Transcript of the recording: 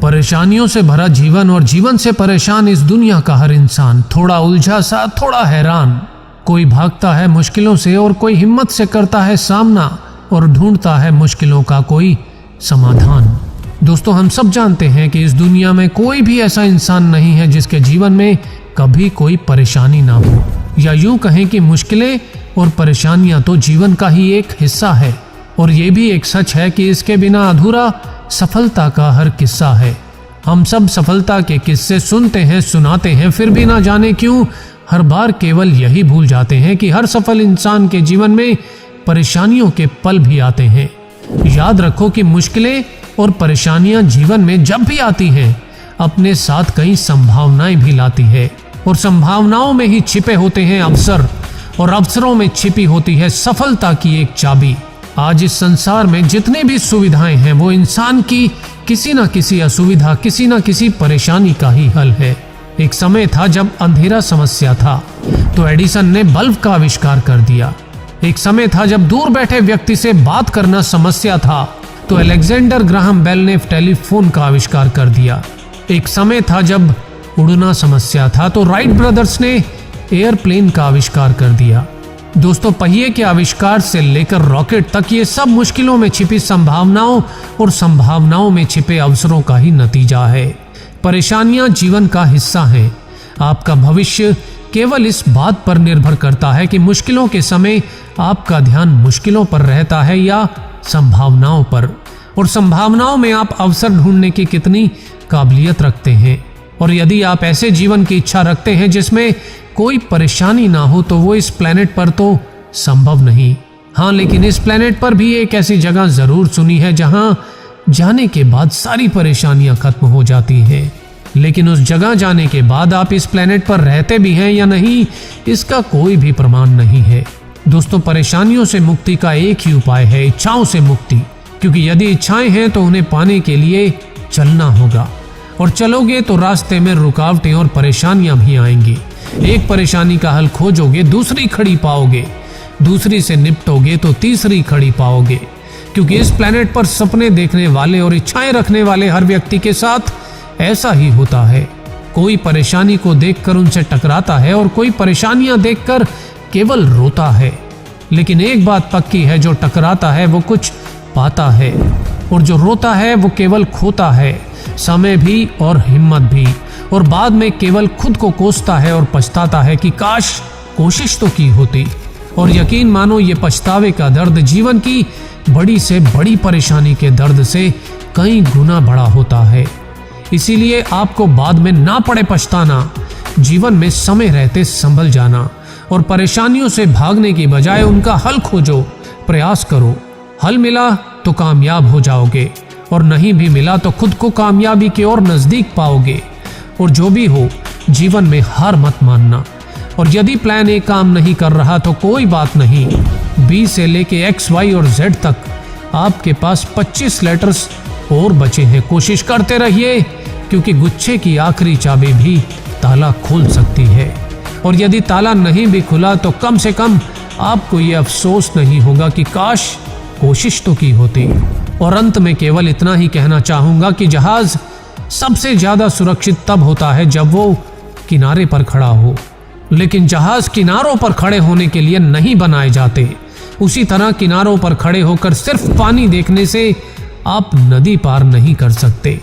परेशानियों से भरा जीवन और जीवन से परेशान इस दुनिया का हर इंसान, थोड़ा उलझा सा, थोड़ा हैरान। कोई भागता है मुश्किलों से और कोई हिम्मत से करता है सामना और ढूंढता है मुश्किलों का कोई समाधान। दोस्तों, हम सब जानते हैं कि इस दुनिया में कोई भी ऐसा इंसान नहीं है जिसके जीवन में कभी कोई परेशानी ना हो, या यूं कहें कि मुश्किलें और परेशानियां तो जीवन का ही एक हिस्सा है। और ये भी एक सच है कि इसके बिना अधूरा सफलता का हर किस्सा है। हम सब सफलता के किस्से सुनते हैं, सुनाते हैं, फिर भी ना जाने क्यों हर बार केवल यही भूल जाते हैं कि हर सफल इंसान के जीवन में परेशानियों के पल भी आते हैं। याद रखो कि मुश्किलें और परेशानियां जीवन में जब भी आती हैं, अपने साथ कई संभावनाएं भी लाती है, और संभावनाओं में ही छिपे होते हैं अवसर, और अवसरों में छिपी होती है सफलता की एक चाबी। आज इस संसार में जितनी भी सुविधाएं हैं, वो इंसान की किसी न किसी असुविधा, किसी न किसी परेशानी का ही हल है। एक समय था जब अंधेरा समस्या था तो एडिसन ने बल्ब का आविष्कार कर दिया। एक समय था जब दूर बैठे व्यक्ति से बात करना समस्या था तो अलेक्जेंडर ग्राहम बेल ने टेलीफोन का आविष्कार कर दिया। एक समय था जब उड़ना समस्या था तो राइट ब्रदर्स ने एयरप्लेन का आविष्कार कर दिया। दोस्तों, पहिए के आविष्कार से लेकर रॉकेट तक ये सब मुश्किलों में छिपी संभावनाओं और संभावनाओं में छिपे अवसरों का ही नतीजा है। परेशानियां जीवन का हिस्सा हैं। आपका भविष्य केवल इस बात पर निर्भर करता है कि मुश्किलों के समय आपका ध्यान मुश्किलों पर रहता है या संभावनाओं पर, और संभावनाओं में आप अवसर ढूंढने की कितनी काबिलियत रखते हैं। और यदि आप ऐसे जीवन की इच्छा रखते हैं जिसमें कोई परेशानी ना हो, तो वो इस प्लेनेट पर तो संभव नहीं। हाँ, लेकिन इस प्लेनेट पर भी एक ऐसी जगह जरूर सुनी है जहां जाने के बाद सारी परेशानियां खत्म हो जाती हैं। लेकिन उस जगह जाने के बाद आप इस प्लेनेट पर रहते भी हैं या नहीं, इसका कोई भी प्रमाण नहीं है। दोस्तों, परेशानियों से मुक्ति का एक ही उपाय है, इच्छाओं से मुक्ति। क्योंकि यदि इच्छाएं हैं तो उन्हें पाने के लिए चलना होगा, और चलोगे तो रास्ते में रुकावटें और परेशानियां भी आएंगी। एक परेशानी का हल खोजोगे, दूसरी खड़ी पाओगे, दूसरी से निपटोगे तो तीसरी खड़ी पाओगे। क्योंकि इस प्लेनेट पर सपने देखने वाले और इच्छाएं रखने वाले हर व्यक्ति के साथ ऐसा ही होता है। कोई परेशानी को देखकर उनसे टकराता है और कोई परेशानियां देखकर केवल रोता है। लेकिन एक बात पक्की है, जो टकराता है वो कुछ पाता है, और जो रोता है वो केवल खोता है, समय भी और हिम्मत भी, और बाद में केवल खुद को कोसता है और पछताता है कि काश कोशिश तो की होती। और यकीन मानो, ये पछतावे का दर्द जीवन की बड़ी से बड़ी परेशानी के दर्द से कई गुना बड़ा होता है। इसीलिए आपको बाद में ना पड़े पछताना, जीवन में समय रहते संभल जाना, और परेशानियों से भागने की बजाय उनका हल खोजो, प्रयास करो। हल मिला तो कामयाब हो जाओगे, और नहीं भी मिला तो खुद को कामयाबी के और नजदीक पाओगे। और जो भी हो, जीवन में हार मत मानना। और यदि प्लान ए काम नहीं कर रहा तो कोई बात नहीं, बी से लेके एक्स, वाई और जेड तक आपके पास 25 लेटर्स और बचे हैं। कोशिश करते रहिए, क्योंकि गुच्छे की आखिरी चाबी भी ताला खोल सकती है। और यदि ताला नहीं भी खुला तो कम से कम आपको ये अफसोस नहीं होगा कि काश कोशिश तो की होती। और अंत में केवल इतना ही कहना चाहूंगा कि जहाज सबसे ज्यादा सुरक्षित तब होता है जब वो किनारे पर खड़ा हो, लेकिन जहाज किनारों पर खड़े होने के लिए नहीं बनाए जाते। उसी तरह किनारों पर खड़े होकर सिर्फ पानी देखने से आप नदी पार नहीं कर सकते।